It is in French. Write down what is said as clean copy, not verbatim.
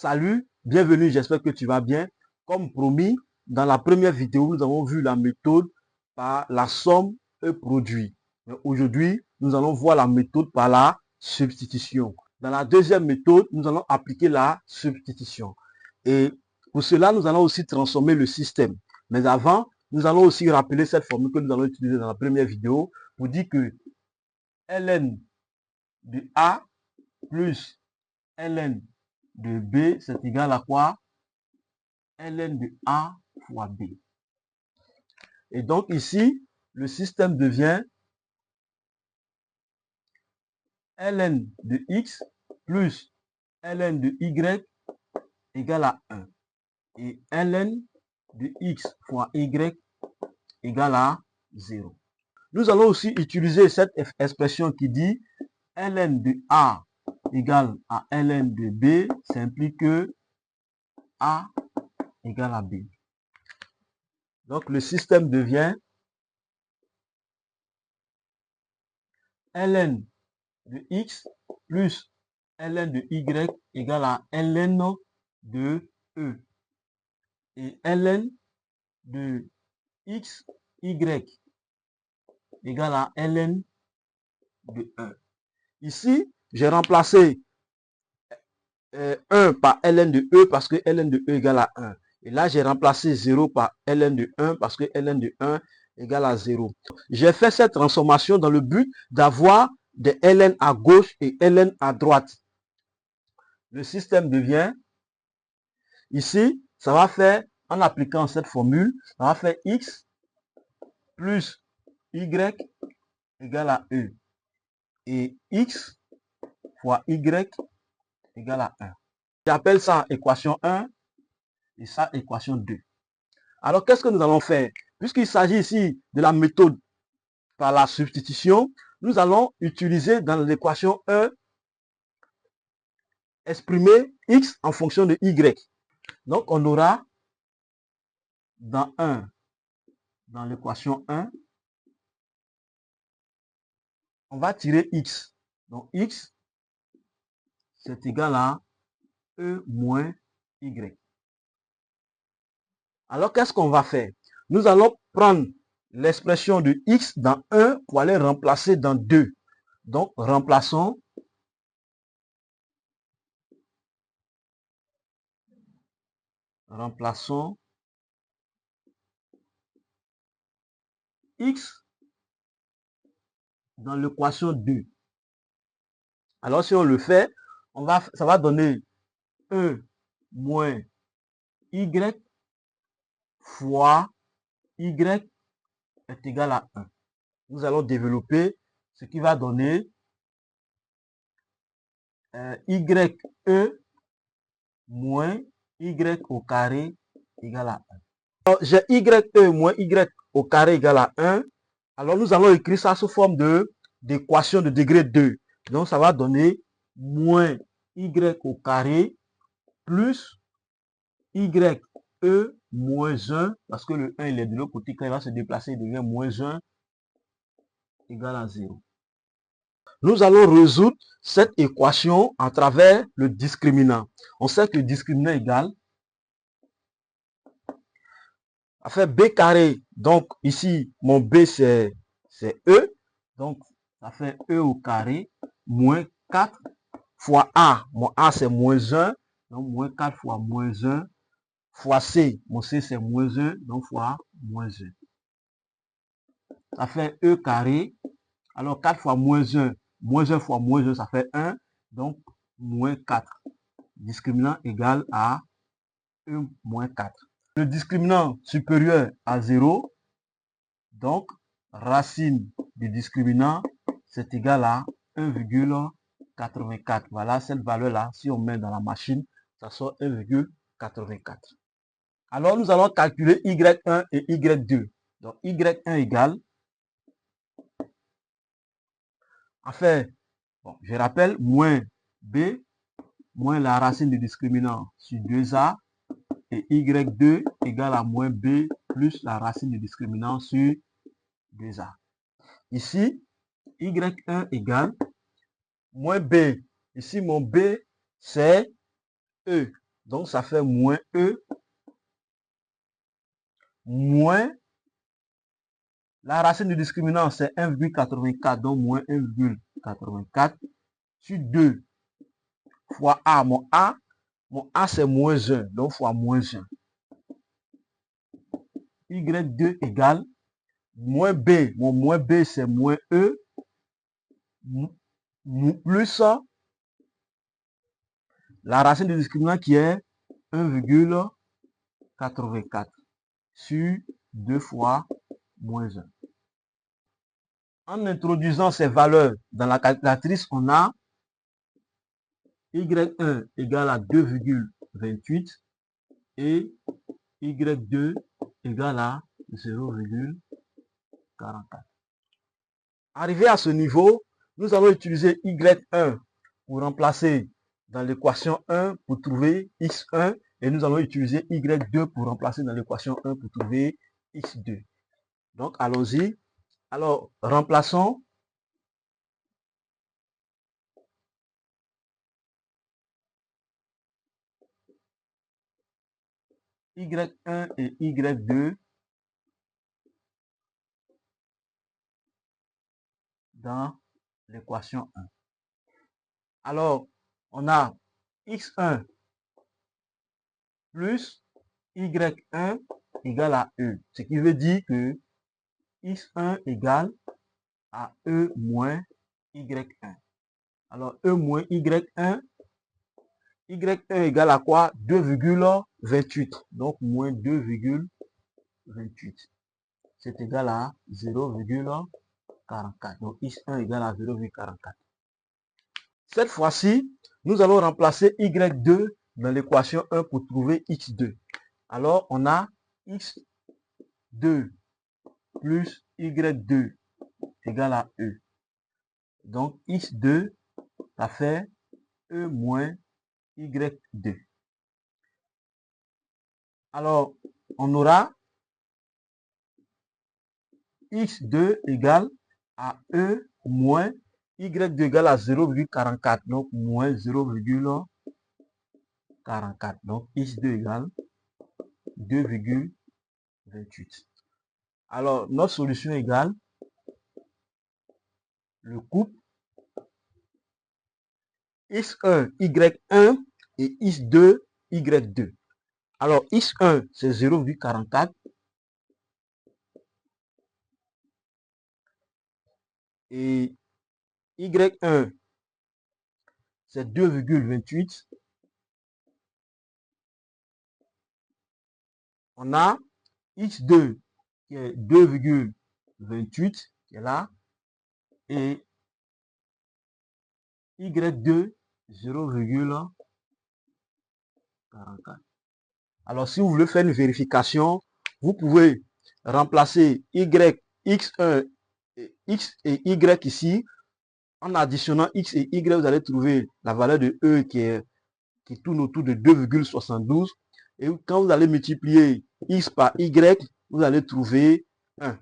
Salut, bienvenue, j'espère que tu vas bien. Comme promis, dans la première vidéo, nous avons vu la méthode par la somme et produit. Aujourd'hui, nous allons voir la méthode par la substitution. Dans la deuxième méthode, nous allons appliquer la substitution. Et pour cela, nous allons aussi transformer le système. Mais avant, nous allons aussi rappeler cette formule que nous allons utiliser dans la première vidéo pour dire que ln de A plus ln de B, c'est égal à quoi? Ln de A fois B. Et donc ici, le système devient ln de X plus ln de Y égale à 1. Et ln de X fois Y égale à 0. Nous allons aussi utiliser cette expression qui dit ln de A égale à ln de B, ça implique que A égale à B. Donc le système devient ln de X plus ln de Y égale à ln de E. Et ln de X, Y égale à ln de 1. Ici, j'ai remplacé 1 par ln de E parce que ln de E égale à 1. Et là, j'ai remplacé 0 par ln de 1 parce que ln de 1 égale à 0. J'ai fait cette transformation dans le but d'avoir des ln à gauche et ln à droite. Le système devient, ici, ça va faire, en appliquant cette formule, ça va faire X plus Y égale à E. Et X fois Y égale à 1. J'appelle ça équation 1 et ça équation 2. Alors, qu'est-ce que nous allons faire? Puisqu'il s'agit ici de la méthode par la substitution, nous allons utiliser dans l'équation 1 exprimer X en fonction de Y. Donc, on aura dans l'équation 1, on va tirer X. Donc, X, c'est égal à E moins Y. Alors, qu'est-ce qu'on va faire? Nous allons prendre l'expression de X dans 1 pour aller remplacer dans 2. Donc, remplaçons X dans l'équation 2. Alors, si on le fait, ça va donner E moins Y fois Y est égal à 1. Nous allons développer ce qui va donner YE moins Y au carré égale à 1. Alors, j'ai YE moins Y au carré égale à 1. Alors, nous allons écrire ça sous forme d'équation de degré 2. Donc, ça va donner moins Y au carré plus YE moins 1, parce que le 1 il est de l'autre côté, quand il va se déplacer, il devient moins 1 égale à 0. Nous allons résoudre cette équation à travers le discriminant. On sait que le discriminant égale à faire B carré. Donc ici, mon B c'est E. Donc ça fait E au carré moins 4 fois A. Mon A c'est moins 1. Donc moins 4 fois moins 1 fois C. Mon C c'est moins 1. Donc fois moins 1. Ça fait E carré. Alors 4 fois moins 1. Moins 1 fois moins 1, ça fait 1. Donc moins 4. Discriminant égal à E moins 4. Le discriminant supérieur à 0. Donc, racine du discriminant, c'est égal à 1,84. Voilà cette valeur-là. Si on met dans la machine, ça sort 1,84. Alors, nous allons calculer Y1 et Y2. Donc, Y1 égale, enfin, bon, je rappelle, moins B, moins la racine du discriminant sur 2A, et Y2 égale à moins B plus la racine du discriminant sur 2A. Ici, Y1 égale moins B. Ici, mon B, c'est E. Donc, ça fait moins E moins la racine du discriminant, c'est 1,84. Donc, moins 1,84 sur 2 fois A. Mon A c'est moins 1. Donc, fois moins 1. Y2 égale moins B. Mon moins B, c'est moins E plus la racine du discriminant qui est 1,84 sur 2 fois moins 1. En introduisant ces valeurs dans la calculatrice, on a Y1 égale à 2,28 et Y2 égale à 0,44. Arrivé à ce niveau, nous allons utiliser Y1 pour remplacer dans l'équation 1 pour trouver X1 et nous allons utiliser Y2 pour remplacer dans l'équation 1 pour trouver X2. Donc, allons-y. Alors, remplaçons Y1 et Y2 dans l'équation 1. Alors, on a X1 plus Y1 égale à E. Ce qui veut dire que X1 égale à E moins Y1. Alors, E moins Y1, Y1 égale à quoi? 2,28. Donc, moins 2,28. C'est égal à 0,44. Donc, X1 égale à 0,44. Cette fois-ci, nous allons remplacer Y2 dans l'équation 1 pour trouver X2. Alors, on a X2 plus Y2 égale à E. Donc, X2, ça fait E moins Y2. Alors, on aura X2 égale à E moins Y2 égale à 0,44. Donc, moins 0,44. Donc, X2 égale 2,28. Alors, notre solution égale le couple X1, Y1 et X2, Y2. Alors, X1, c'est 0,44. Et Y1, c'est 2,28. On a X2 qui est 2,28 qui est là. Et Y2, 0,44. Alors, si vous voulez faire une vérification, vous pouvez remplacer X1, X et Y ici. En additionnant X et Y, vous allez trouver la valeur de E qui tourne autour de 2,72. Et quand vous allez multiplier X par Y, vous allez trouver 1.